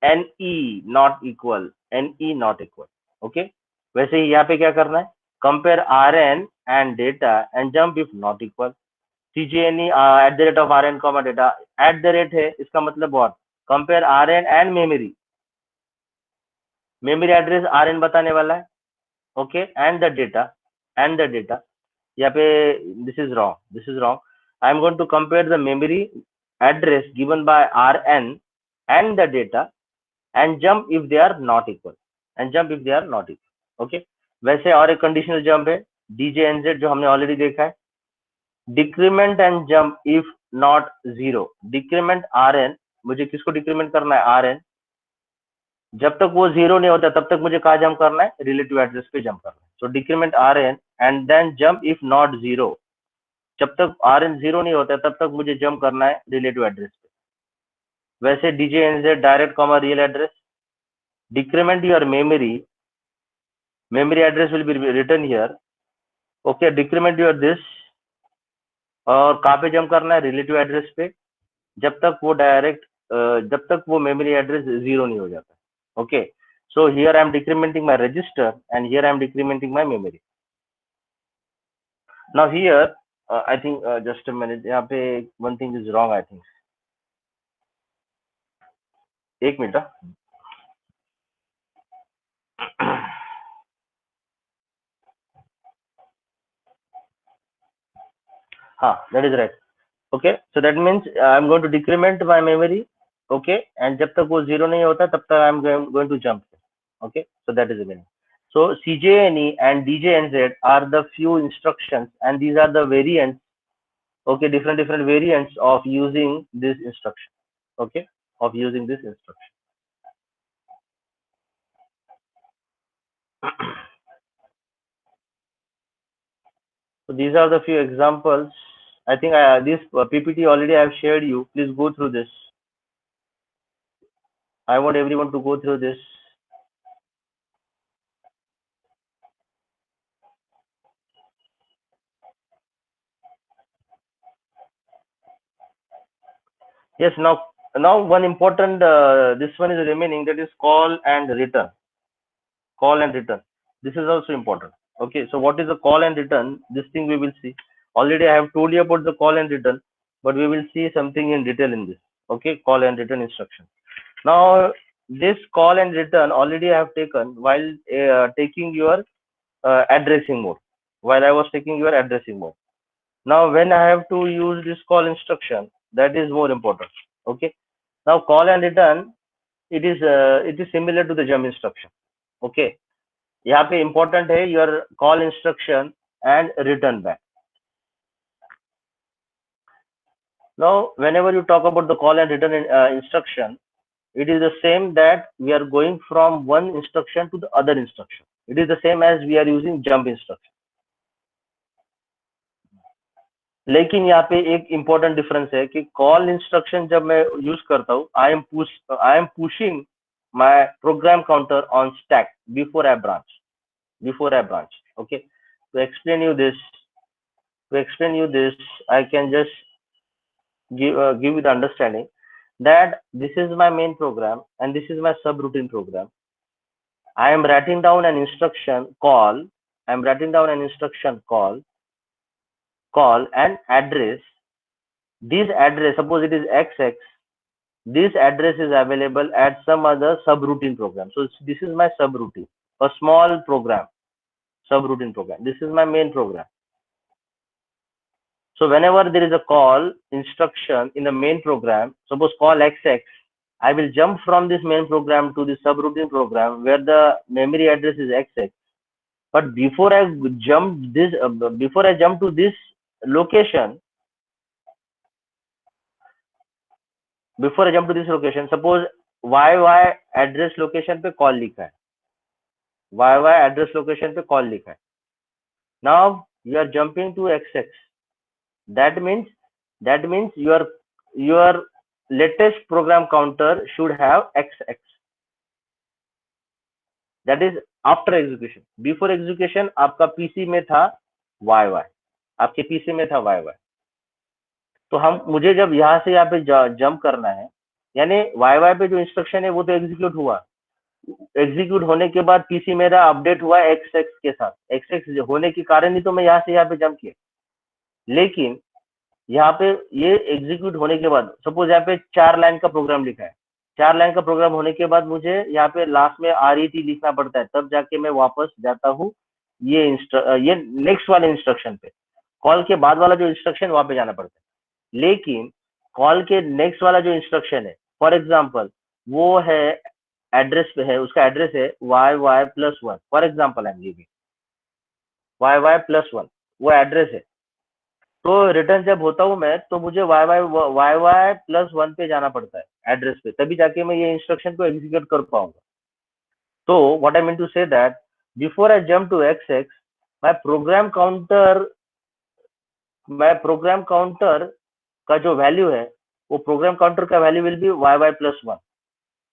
NE not equal, NE not equal. Okay, वैसे ही यहाँ पे क्या करना है, compare RN and data and jump if not equal. CJNE @ RN comma data, @ है इसका मतलब what, compare RN and memory. Memory address RN बताने वाला है. ओके, एंड द डेटा यहाँ पे this is wrong. I am going to compare the memory address given by RN and the data and jump if they are not equal. Okay, वैसे और एक conditional jump है DJNZ जो हमने already देखा है. Decrement and jump if not 0. Decrement RN, मुझे किसको डिक्रीमेंट करना है, RN. जब तक वो 0 नहीं होता तब तक मुझे कहाँ जंप करना है, रिलेटिव एड्रेस पे जंप करना है. So decrement RN and then jump if not 0. जब तक RN 0 नहीं होता तब तक मुझे जंप करना है रिलेटिव एड्रेस पे. वैसे DJNZ direct comma real address, decrement your memory address will be written here. Okay, decrement your this, और कहाँ पे जंप करना है, रिलेटिव एड्रेस पे, जब तक वो मेमोरी एड्रेस 0 नहीं हो जाता. Okay, so here I am decrementing my register and here I am decrementing my memory. Now here I think just a minute, यहाँ पे one thing is wrong I think. एक मिनट. हाँ, that is right. Okay, so that means I am going to decrement my memory. Okay, and जब तक वो 0 नहीं होता तब तक I am going to jump. Okay, so that is the meaning. So CJNE and DJNZ are the few instructions and these are the variants. Okay, different variants of using this instruction. Okay, of using this instruction. So these are the few examples. I think this PPT already I have shared you. Please go through this. I want everyone to go through this. Yes, now one important, this one is remaining, that is call and return. This is also important. Okay, so what is the call and return? This thing we will see. Already I have told you about the call and return, but we will see something in detail in this. Okay, call and return instruction. Now this call and return already I have taken while taking your addressing mode. While I was taking your addressing mode. Now when I have to use this call instruction, that is more important. Okay, now call and return, it is similar to the jump instruction. Okay, यहाँ पे important है your call instruction and return back. Now whenever you talk about the call and return instruction, it is the same that we are going from one instruction to the other instruction. It is the same as we are using jump instruction. लेकिन यहाँ पे एक important difference है कि call instruction जब मैं use करता हूँ, I am pushing my program counter on stack before I branch. Okay, to explain you this, I can just give you the understanding that this is my main program and this is my subroutine program. I am writing down an instruction call. Call and address this address, suppose it is XX, this address is available at some other subroutine program. So this is my subroutine, a small program, subroutine program. This is my main program. So whenever there is a call instruction in the main program, suppose call XX, I will jump from this main program to the subroutine program where the memory address is XX. But before I jump to this location, suppose YY address location पे call लिखा है, YY address location पे call लिखा है. Now you are jumping to XX. That means your latest program counter should have XX. That is after execution. Before execution आपका PC में था YY, आपके PC में था YY. तो मुझे जब यहाँ से यहाँ पे जंप करना है, यानी YY पे जो इंस्ट्रक्शन है वो तो एग्जीक्यूट हुआ, एग्जीक्यूट होने के बाद PC मेरा अपडेट हुआ XX के साथ. XX होने के कारण ही तो मैं यहाँ से यहाँ पे जंप किया. लेकिन यहाँ पे ये एग्जीक्यूट होने के बाद सपोज यहाँ पे 4 लाइन का प्रोग्राम लिखा है, 4 लाइन का प्रोग्राम होने के बाद मुझे यहाँ पे लास्ट में RET लिखना पड़ता है, तब जाके मैं वापस जाता हूँ ये नेक्स्ट वाले इंस्ट्रक्शन पे. कॉल के बाद वाला जो इंस्ट्रक्शन वहां पे जाना पड़ता है. लेकिन कॉल के नेक्स्ट वाला जो इंस्ट्रक्शन है, फॉर एग्जाम्पल वो है एड्रेस पे है, उसका एड्रेस है YY+1. For example I am giving YY+1, वो एड्रेस है. तो रिटर्न जब होता हूँ मैं, तो मुझे YY+1 पे जाना पड़ता है एड्रेस पे, तभी जाके मैं ये इंस्ट्रक्शन को एग्जीक्यूट कर पाऊंगा. तो what I mean to say that before I jump to XX, my program counter का जो वैल्यू है, वो प्रोग्राम काउंटर का वैल्यू विल बी YY+1.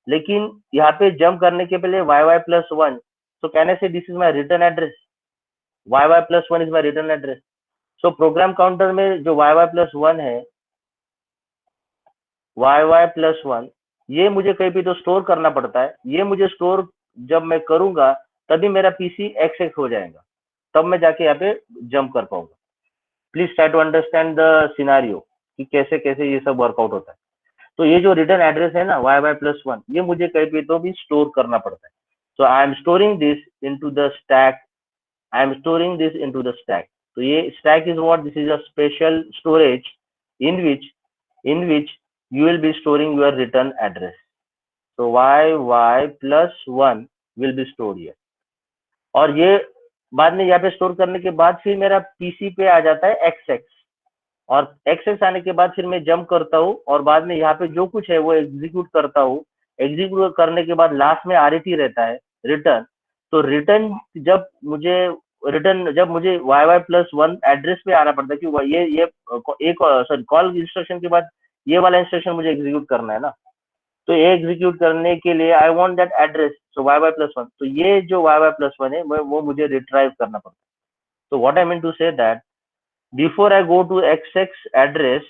लेकिन यहाँ पे जंप करने के पहले YY+1, so can I say this is my return address? YY+1 is my return address. So program counter में जो YY+1 है, YY+1, ये मुझे कहीं भी तो स्टोर करना पड़ता है. ये मुझे स्टोर जब मैं करूंगा तभी मेरा PC XX हो जाएगा, तब मैं जाके यहाँ पे जंप कर पाऊंगा. Please try to understand the scenario कि कैसे कैसे ये सब वर्कआउट होता है. तो ये जो रिटर्न एड्रेस है ना YY+1, ये मुझे कहीं पे तो भी स्टोर करना पड़ता है. So I am storing this into the stack. तो ये stack is what, this is a special storage in which you will be storing your return address. So YY+1 will be stored here. और ये बाद में यहाँ पे store करने के बाद फिर मेरा PC पे आ जाता है XX, और XX आने के बाद फिर मैं जंप करता हूँ और बाद में यहाँ पे जो कुछ है वो एग्जीक्यूट करता हूँ. एग्जीक्यूट करने के बाद लास्ट में RET रहता है, रिटर्न. तो रिटर्न जब मुझे YY+1 एड्रेस पे आना पड़ता है, क्योंकि ये एक कॉल इंस्ट्रक्शन के बाद ये वाला इंस्ट्रक्शन मुझे एग्जीक्यूट करना है ना. तो ये एग्जीक्यूट करने के लिए I want that address, so YY+1. तो ये जो YY+1 है वो मुझे रिट्राइव करना पड़ता है. तो what I mean to say that before I go to XX address,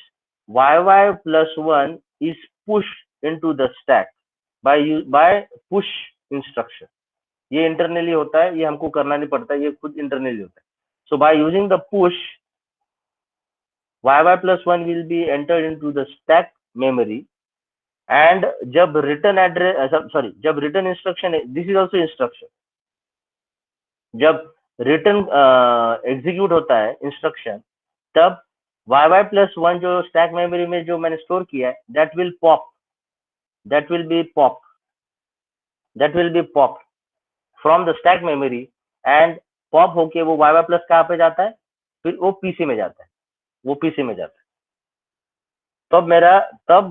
YY+1 is pushed into the stack by push instruction. ये इंटरनली होता है, ये हमको करना नहीं पड़ता, ये खुद इंटरनली होता है. So by using the push, YY+1 will be entered into the stack memory. And जब रिटर्न इंस्ट्रक्शन है, दिस इज ऑल्सो इंस्ट्रक्शन, जब रिटर्न एग्जीक्यूट होता है इंस्ट्रक्शन, तब YY+1 जो स्टैक मेमोरी में जो मैंने स्टोर किया है, that will be pop from the stack memory, and pop होके वो YY+ कहाँ पे जाता है, फिर वो PC में जाता है. तब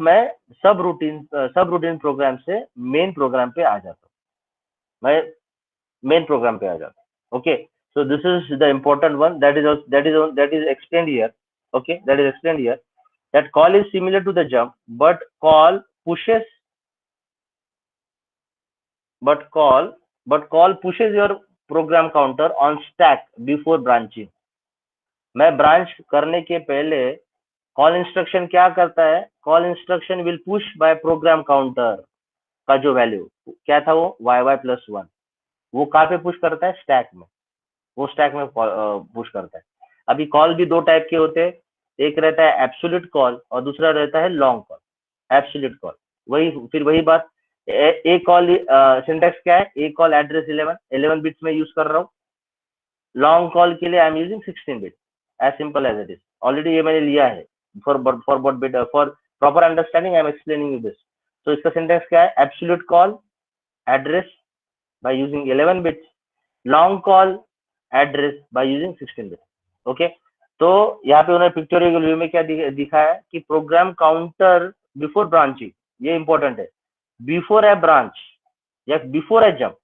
मैं सब रूटीन प्रोग्राम से मेन प्रोग्राम पे आ जाता हूँ. Okay, so this is the important one that is explained here. Okay, that is explained here, that call is similar to the jump, but call pushes your program counter on stack before branching. मैं branch करने के पहले call instruction क्या करता है, call instruction will push by program counter का जो value क्या था, वो YY+1, वो कहाँ पे पुश करता है, स्टैक में. वो स्टैक में पुश करता है. अभी कॉल भी दो टाइप के होते हैं, एक रहता है एब्सोल्यूट कॉल और दूसरा रहता है लॉन्ग कॉल. एब्सोल्यूट कॉल फिर वही बात. ए कॉल सिंटैक्स क्या है? ए कॉल एड्रेस 11 बिट्स में यूज कर रहा हूँ. लॉन्ग कॉल के लिए I am using 16 bit. As simple as it is. Already ये मैंने लिया है. For proper understanding I am explaining you this. तो इसका सिंटैक्स क्या है? Absolute call address by using 11 bits, long call address by using 16 bits. Okay, तो यहाँ पे उन्होंने पिक्टोरियल व्यू में क्या दिखा है कि प्रोग्राम काउंटर बिफोर ब्रांचिंग. ये इंपॉर्टेंट है. बिफोर ए ब्रांच या before A jump,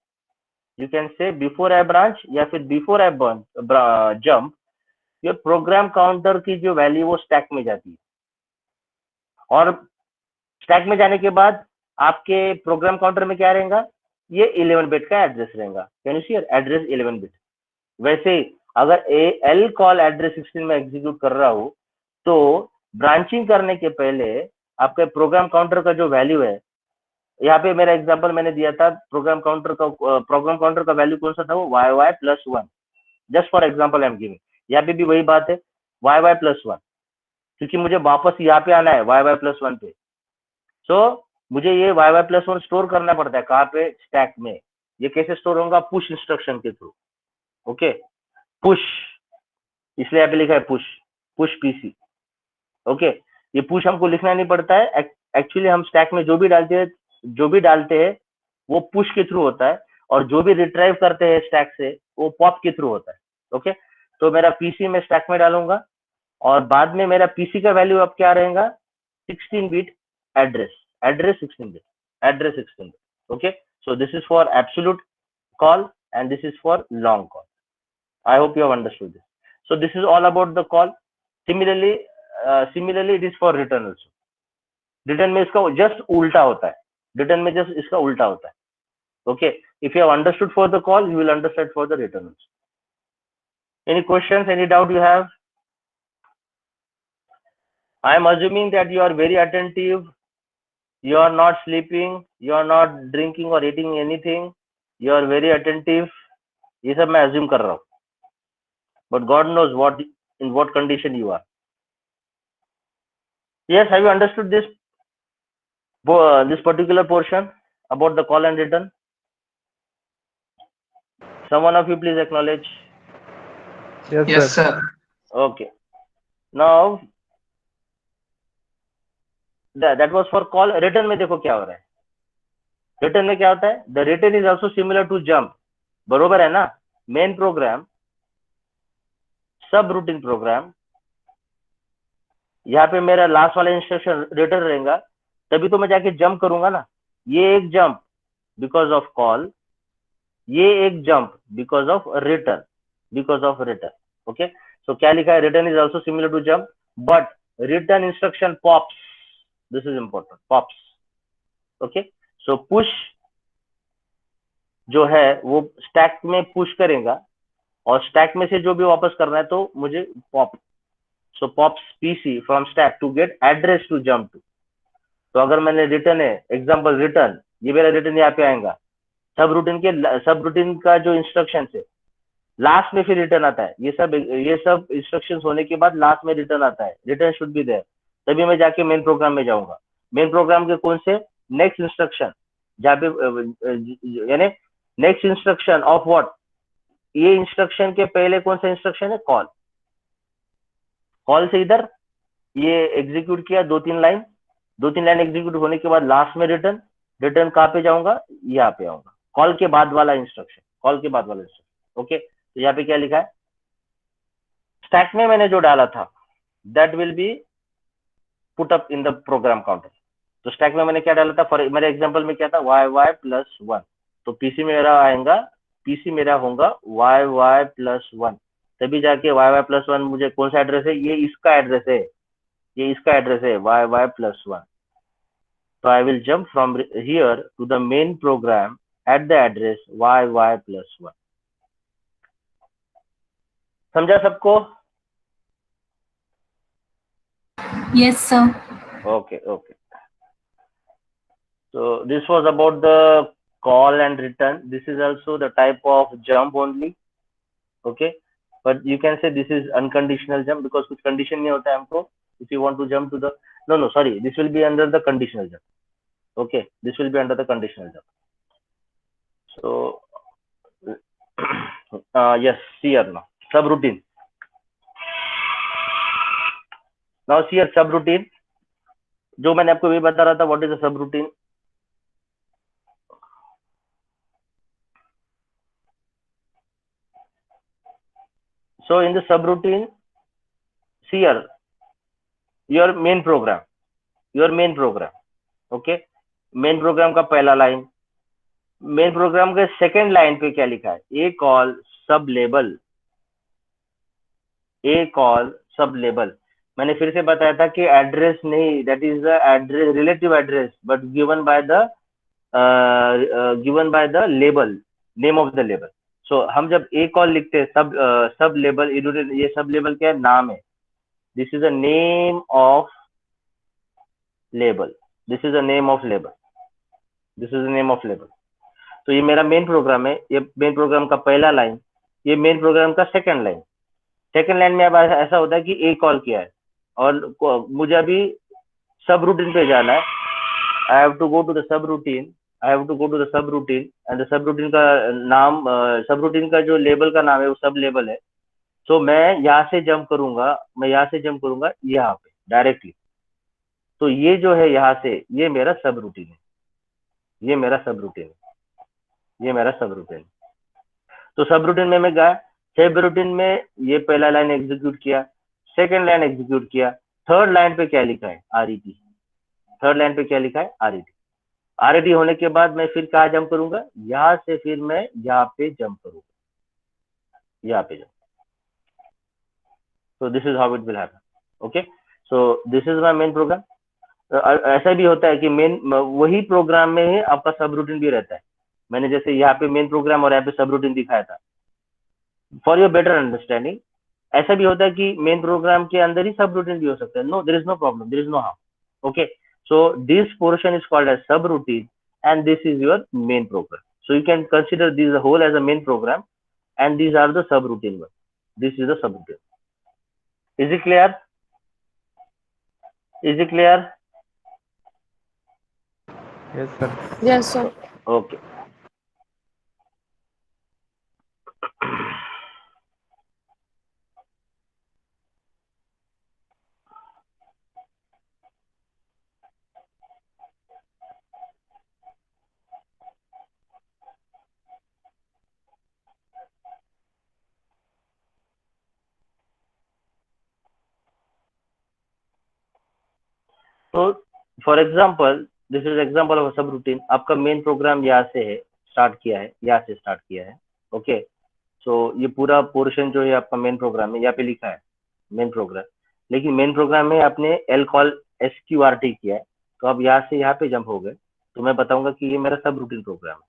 you can say before A branch या फिर बिफोर ए जंप, ये प्रोग्राम काउंटर की जो वैल्यू वो स्टैक में जाती है. और स्टैक में जाने के बाद आपके प्रोग्राम काउंटर में क्या रहेगा? ये 11 बिट का एड्रेस रहेगा. Can you see address 11 bit. वैसे अगर एल कॉल एड्रेस 16 में एग्जीक्यूट कर रहा हो तो ब्रांचिंग करने के पहले आपके प्रोग्राम काउंटर का जो वैल्यू है, यहाँ पे मेरा एग्जांपल मैंने दिया था, प्रोग्राम काउंटर का वैल्यू कौन सा था? वो yy+1. Just for example I am giving. यहाँ पे भी वही बात है, yy+1, क्योंकि मुझे वापस यहाँ पे आना है yy+1 पे. सो मुझे ये yy+1 स्टोर करना पड़ता है. कहाँ पे? स्टैक में. ये कैसे स्टोर होगा? पुश इंस्ट्रक्शन के थ्रू. ओके, पुश, इसलिए यहाँ पे लिखा है पुश पीसी. ओके, ये पुश हमको लिखना नहीं पड़ता है. एक्चुअली हम स्टैक में जो भी डालते हैं वो पुश के थ्रू होता है, और जो भी रिट्राइव करते हैं स्टैक से वो पॉप के थ्रू होता है. ओके, तो मेरा पीसी में स्टैक में डालूंगा और बाद में मेरा पीसी का वैल्यू अब क्या रहेगा? 16 bit address 16 bit. Okay, so this is for absolute call and this is for long call. I hope you have understood this. So this is all about the call. Similarly it is for return also. Return में इसका just उल्टा होता है. Return में just इसका उल्टा होता है. Okay, if you have understood for the call, you will understand for the return also. Any questions? Any doubt you have? I am assuming that you are very attentive. You are not sleeping, you are not drinking or eating anything, you are very attentive. ये सब मैं assume कर रहा हूँ, but God knows in what condition you are. Yes, have you understood this particular portion about the call and return? Someone of you please acknowledge. Yes, sir. Okay, now that was for call. Return में देखो क्या हो रहा है. Return में क्या होता है? The return is also similar to jump. बरोबर है ना? Main program, subroutine program, यहाँ पे मेरा लास्ट वाला इंस्ट्रक्शन रिटर्न रहेगा, तभी तो मैं जाके जंप करूंगा ना. ये एक जंप बिकॉज ऑफ कॉल, ये एक jump because of return. Okay, so क्या लिखा है? Return is also similar to jump but return instruction pops. This is important, pops. Okay, so push जो है वो स्टैक में पुश करेगा और स्टैक में से जो भी वापस करना है तो मुझे pop. So pops PC from stack to get address to jump to. तो अगर मैंने रिटर्न है, एग्जांपल रिटर्न, ये मेरा रिटर्न यहाँ पे आएगा. सब रूटीन का जो इंस्ट्रक्शन है लास्ट में फिर रिटर्न आता है. ये सब इंस्ट्रक्शंस होने के बाद लास्ट में रिटर्न आता है. रिटर्न शुड बी देयर, तभी मैं जाके मेन प्रोग्राम में जाऊंगा. मेन प्रोग्राम के कौन से? नेक्स्ट इंस्ट्रक्शन, जहाँ पे यानी नेक्स्ट इंस्ट्रक्शन ऑफ व्हाट? ये इंस्ट्रक्शन के पहले कौन सा इंस्ट्रक्शन है? कॉल. कॉल से इधर ये एग्जीक्यूट किया, 2-3 लाइन एग्जीक्यूट होने के बाद लास्ट में रिटर्न कहाँ पे जाऊंगा? यहाँ पे आऊंगा. कॉल के बाद वाला इंस्ट्रक्शन. ओके, तो यहाँ पे क्या लिखा है? स्टैक में मैंने जो डाला था that will be put up in the program counter. तो स्टैक में मैंने क्या डाला था? फॉर मेरे एग्जांपल में क्या था? yy+1. तो पीसी मेरा होगा yy+1. तभी जाके yy+1 मुझे कौन सा एड्रेस है? ये इसका एड्रेस है yy+1. तो I will jump from here to the main program at the address yy+1. समझा सबको? Yes, sir. Okay. So this was about the call and return. This is also the type of jump only. Okay, but you can say this is unconditional jump because कुछ condition नहीं होता है हमको. If you want to jump to the, no, sorry, this will be under the conditional jump. Okay, this will be under the conditional jump. So yes, see here now subroutine. Now see here subroutine. जो मैंने आपको भी बता रहा था, what is the subroutine? So in the subroutine, see here your main program, okay, main program का पहला line, main program के सेकेंड लाइन पे क्या लिखा है? ए call sub label, a call sub label. मैंने फिर से बताया था कि एड्रेस नहीं, that is the address, relative address, but given by the label, name of the label. So हम जब ए कॉल लिखते हैं सब लेबल, ये सब लेबल क्या है? नाम है. This is the name of label, this is the name of label, this is the name of label. तो ये मेरा मेन प्रोग्राम है, ये मेन प्रोग्राम का पहला लाइन, ये मेन प्रोग्राम का सेकंड लाइन. सेकंड लाइन में अब ऐसा होता है कि ए कॉल किया है और मुझे अभी सब रूटीन पे जाना है. I have to go to the subroutine, I have to go to the subroutine, and the subroutine का नाम, सब रूटीन का जो लेबल का नाम है वो सब लेबल है. तो मैं यहाँ से जंप करूंगा, यहाँ पे डायरेक्टली. तो ये जो है यहाँ से, ये मेरा सब रूटीन है, ये मेरा सब रूटीन है. तो सब रूटीन में मैं गया, सब रूटीन में ये पहला लाइन एग्जीक्यूट किया, सेकंड लाइन एग्जीक्यूट किया, थर्ड लाइन पे क्या लिखा है? RET. थर्ड लाइन पे क्या लिखा है? RET होने के बाद मैं फिर कहाँ जंप करूंगा? यहाँ से फिर मैं यहाँ पे जंप करूंगा, यहाँ पे jump. So this is how it will happen. Okay, so this is my main program. ऐसा भी होता है कि मेन वही प्रोग्राम में ही आपका सब रूटीन भी रहता है. मैंने जैसे यहाँ पे मेन प्रोग्राम और यहाँ पे सब रूटीन दिखाया था. फॉर योर बेटर अंडरस्टैंडिंग, ऐसा भी होता है कि मेन प्रोग्राम के अंदर ही सब रूटीन भी हो सकता है. No, there is no problem, there is no harm. Okay, so this portion is called as subroutine and this is your main program. So you can consider this whole as a main program and these are the subroutine one. This is the subroutine. Is it clear? Is it clear? Yes, sir. Yes, sir. Okay. So, for example, this is example of a subroutine. आपका main program यहाँ से है, start किया है, okay. सो ये पूरा portion जो है आपका मेन प्रोग्राम है, यहाँ पे लिखा है मेन प्रोग्राम, लेकिन मेन प्रोग्राम में आपने एल कॉल SQRT किया है, तो आप यहाँ से यहाँ पे जंप हो गए, तो मैं बताऊंगा कि ये मेरा सब रूटीन प्रोग्राम है.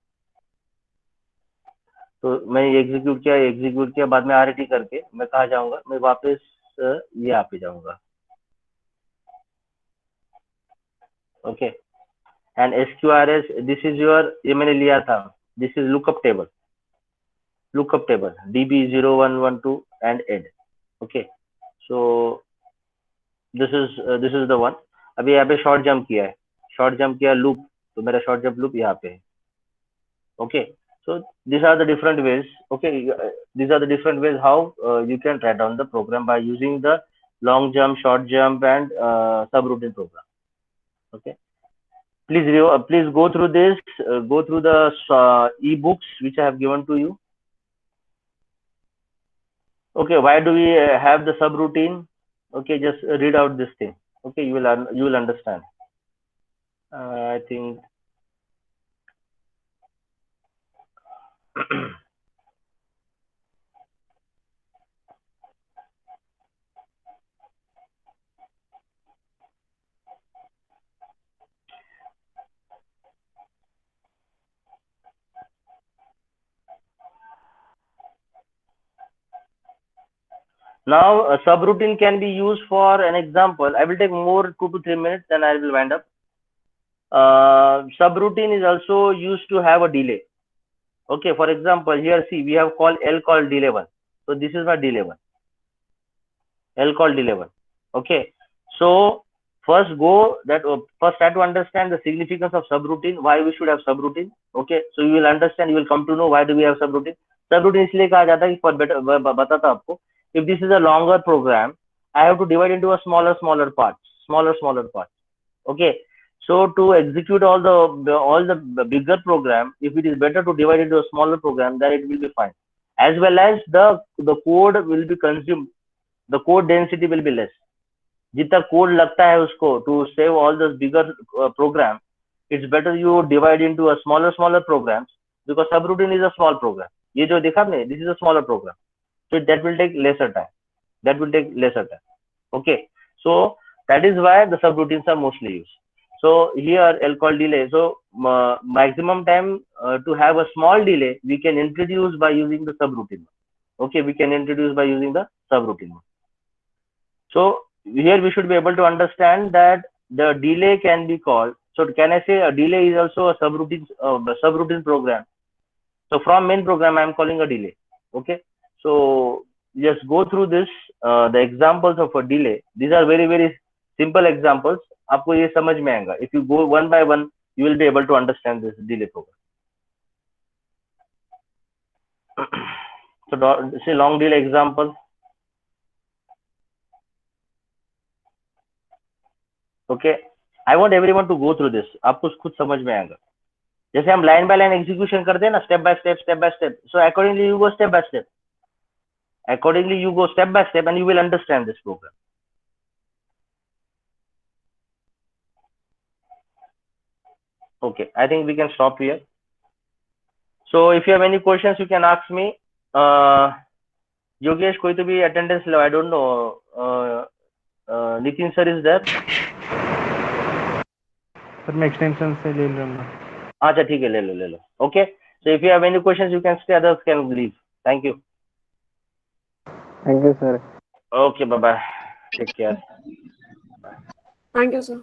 तो मैं एग्जीक्यूट किया, बाद में RET करके मैं कहाँ जाऊंगा? मैं वापस यहाँ पे जाऊंगा. Okay, and SQRS, this is your, ये मैंने लिया था, this is lookup table DB0112 and end. Okay, so this is the one. अभी यहाँ पे शॉर्ट जंप किया लूप, तो मेरा शॉर्ट जंप लूप यहाँ पे है. Okay, so these are the different ways. Okay, these are the different ways how you can write down the program by using the long jump, short jump, and subroutine program. Okay, please go through this, go through the e-books which I have given to you. Okay, why do we have the subroutine? Okay, just read out this thing. Okay, you will understand. I think. Now, a subroutine can be used for an example. I will take more 2 to 3 minutes, then I will wind up. Subroutine is also used to have a delay. Okay, for example, here see we have called L call delay 1. So this is my delay one. L called delay one. Okay. So first try to understand the significance of subroutine, why we should have subroutine. Okay. So you will understand, you will come to know why do we have subroutine. Subroutine इसलिए कहा जाता है कि for better बताता आपको, if this is a longer program, I have to divide into a smaller parts. Okay. So to execute all the bigger program, if it is better to divide into a smaller program, then it will be fine. As well as the code will be consumed, the code density will be less. जितना code लगता है उसको to save all those bigger program, it's better you divide into a smaller programs, because subroutine is a small program. ये जो देखा आपने, this is a smaller program, so that will take lesser time. Okay, so that is why the subroutines are mostly used. So here L call delay. So maximum time to have a small delay we can introduce by using the subroutine. Okay, we can introduce by using the subroutine. So here we should be able to understand that the delay can be called. So can I say a delay is also a subroutine program? So from main program I am calling a delay. Okay, so just go through this the examples of a delay. These are very, very simple examples. आपको ये समझ में आएगा. If you go one by one, you will be able to understand this delay program. So say long delay example. Okay, I want everyone to go through this. आपको खुद समझ में आएगा. जैसे हम लाइन बाय लाइन एग्जीक्यूशन करते हैं ना, step by step. So accordingly you go step by step. And you will understand this program. Okay, I think we can stop here. So if you have any questions, you can ask me. Yogesh, कोई तो भी attendance low. I don't know. Nitin sir is there. Sir मैं extension से ले लूंगा. अच्छा ठीक है, ले लो. Okay. So if you have any questions, you can stay. Others can leave. Thank you. Thank you sir. Okay, bye bye. Take care. Thank you, sir.